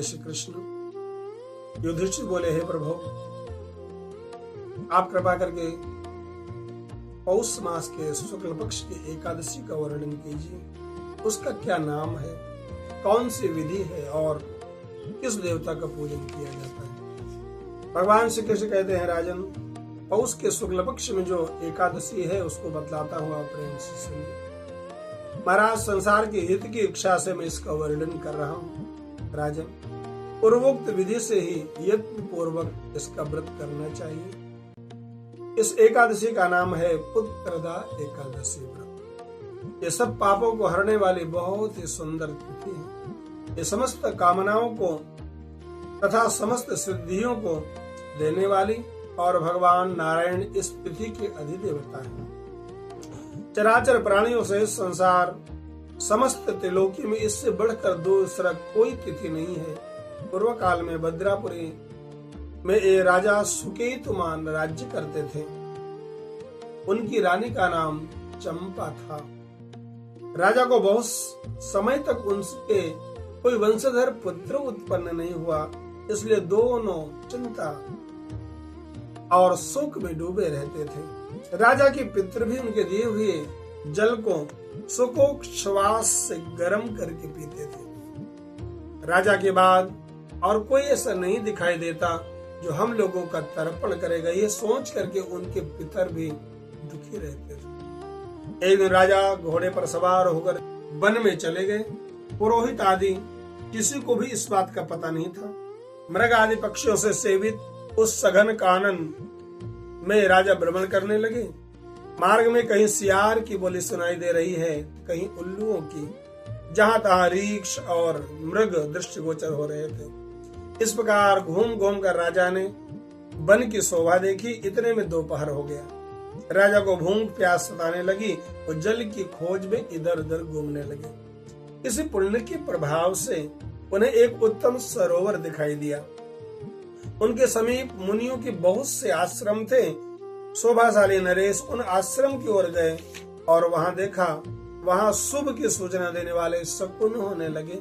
जय श्री कृष्ण। युधिष्ठिर बोले, हे प्रभु, आप कृपा करके पौष मास के शुक्ल पक्ष की एकादशी का वर्णन कीजिए। उसका क्या नाम है, कौन सी विधि है और किस देवता का पूजन किया जाता है। भगवान श्री कृष्ण कहते हैं, राजन, पौष के शुक्ल पक्ष में जो एकादशी है उसको बतलाता हुआ प्रेम से सुनिए। महाराज, संसार के हित की इच्छा से मैं इसका वर्णन कर रहा हूँ। राजन, पूर्वोक्त विधि से ही यत्न पूर्वक इसका व्रत करना चाहिए। इस एकादशी का नाम है पुत्रदा एकादशी व्रत। ये सब पापों को हरने वाली बहुत ही सुंदर तिथि है। ये समस्त कामनाओं को तथा समस्त सिद्धियों को देने वाली और भगवान नारायण इस तिथि के अधिदेवता है। चराचर प्राणियों से संसार समस्त त्रिलोकी में इससे बढ़कर दूसरा कोई तिथि नहीं है। पूर्व काल में भद्रापुरी में एक राजा सुकेतुमान राज्य करते थे। उनकी रानी का नाम चंपा था। राजा को बहुत समय तक उनके कोई वंशधर पुत्र उत्पन्न नहीं हुआ, इसलिए दोनों चिंता और शोक में डूबे रहते थे। राजा के पितर भी उनके दिए हुए जल को सुखोच्छ्वास से गर्म करके पीते थे। राजा के बाद और कोई ऐसा नहीं दिखाई देता जो हम लोगों का तर्पण करेगा, ये सोच करके उनके पितर भी दुखी रहते थे। एक दिन राजा घोड़े पर सवार होकर वन में चले गए। पुरोहित आदि किसी को भी इस बात का पता नहीं था। मृग आदि पक्षियों से सेवित उस सघन कानन में राजा भ्रमण करने लगे। मार्ग में कहीं सियार की बोली सुनाई दे रही है, कहीं उल्लुओं की। जहां तहां रीछ और मृग दृष्टिगोचर हो रहे थे। इस प्रकार घूम घूम कर राजा ने वन की शोभा देखी। इतने में दोपहर हो गया। राजा को भूख प्यास सताने लगी। वो जल की खोज में इधर उधर घूमने लगे। किसी पुण्य के प्रभाव से उन्हें एक उत्तम सरोवर दिखाई दिया। उनके समीप मुनियों के बहुत से आश्रम थे। शोभाशाली नरेश उन आश्रम की ओर गए और वहां देखा, वहां शुभ की सूचना देने वाले शकुन होने लगे।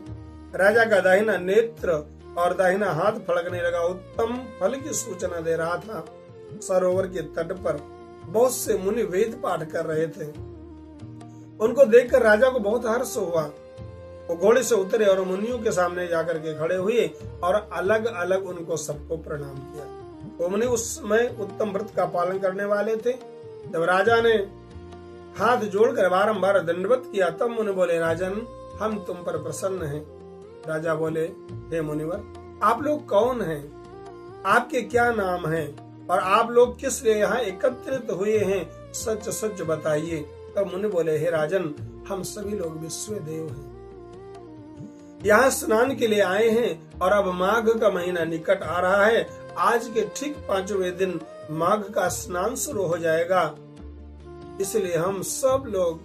राजा का दाहिना नेत्र और दाहिना हाथ फड़कने लगा, उत्तम फल की सूचना दे रहा था। सरोवर के तट पर बहुत से मुनि वेद पाठ कर रहे थे। उनको देखकर राजा को बहुत हर्ष हुआ। वो घोड़े से उतरे और मुनियों के सामने जाकर के खड़े हुए और अलग अलग उनको सबको प्रणाम किया। वो मुनि उस समय उत्तम व्रत का पालन करने वाले थे। जब राजा ने हाथ जोड़कर बारंबार दंडवत किया, तब मुनि बोले, राजन, हम तुम पर प्रसन्न हैं। राजा बोले, हे मुनिवर, आप लोग कौन हैं? आपके क्या नाम हैं? और आप लोग किस लिए यहाँ एकत्रित हुए हैं? सच सच बताइए। तब मुनि बोले, हे राजन, हम सभी लोग विश्व देव हैं। यहाँ स्नान के लिए आए हैं और अब माघ का महीना निकट आ रहा है। आज के ठीक 5वें दिन माघ का स्नान शुरू हो जाएगा, इसलिए हम सब लोग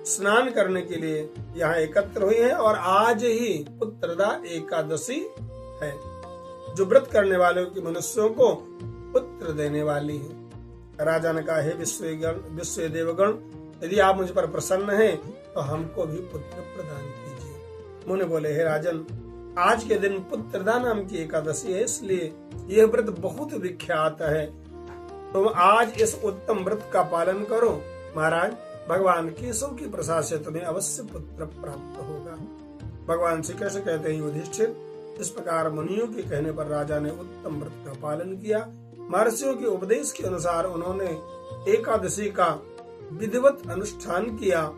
स्नान करने के लिए यहाँ एकत्र हुए हैं। और आज ही पुत्रदा एकादशी है, जो व्रत करने वालों के मनुष्यों को पुत्र देने वाली है। राजा ने कहा, हे विश्व देवगण, यदि आप मुझ पर प्रसन्न हैं तो हमको भी पुत्र प्रदान कीजिए। मुनि बोले, हे राजन, आज के दिन पुत्रदा नाम की एकादशी है, इसलिए यह व्रत बहुत विख्यात है। तुम आज इस उत्तम व्रत का पालन करो। महाराज, भगवान केशव की प्रसाद से तुम्हें अवश्य पुत्र प्राप्त होगा। भगवान श्री कृष्ण कहते हैं, युधिष्ठिर, इस प्रकार मुनियों के कहने पर राजा ने उत्तम व्रत का पालन किया। महर्षियों के उपदेश के अनुसार उन्होंने एकादशी का विधिवत अनुष्ठान किया।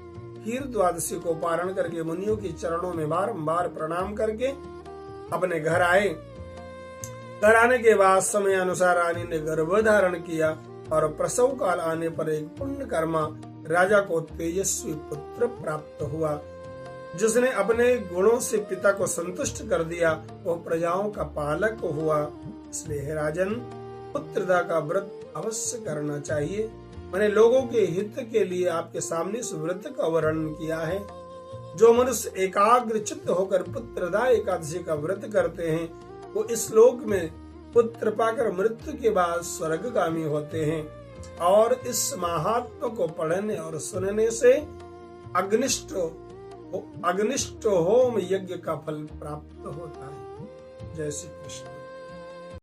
फिर द्वादशी को पारण करके मुनियों के चरणों में बारंबार प्रणाम करके अपने घर आए। घर आने के बाद समय अनुसार रानी ने गर्भ धारण किया और प्रसव काल आने पर एक पुण्य कर्मा राजा को तेजस्वी पुत्र प्राप्त हुआ। जिसने अपने गुणों से पिता को संतुष्ट कर दिया, वो प्रजाओं का पालक हुआ। इसलिए हे राजन, पुत्रदा का व्रत अवश्य करना चाहिए। मैंने लोगों के हित के लिए आपके सामने इस व्रत का वर्णन किया है। जो मनुष्य एकाग्र चित्त होकर पुत्रदा एकादशी का व्रत करते हैं, वो इस लोक में पुत्र पाकर मृत्यु के बाद स्वर्गगामी होते हैं। और इस महात्मा को पढ़ने और सुनने से अग्निष्ट अग्निष्ट होम यज्ञ का फल प्राप्त होता है। जय श्री कृष्ण।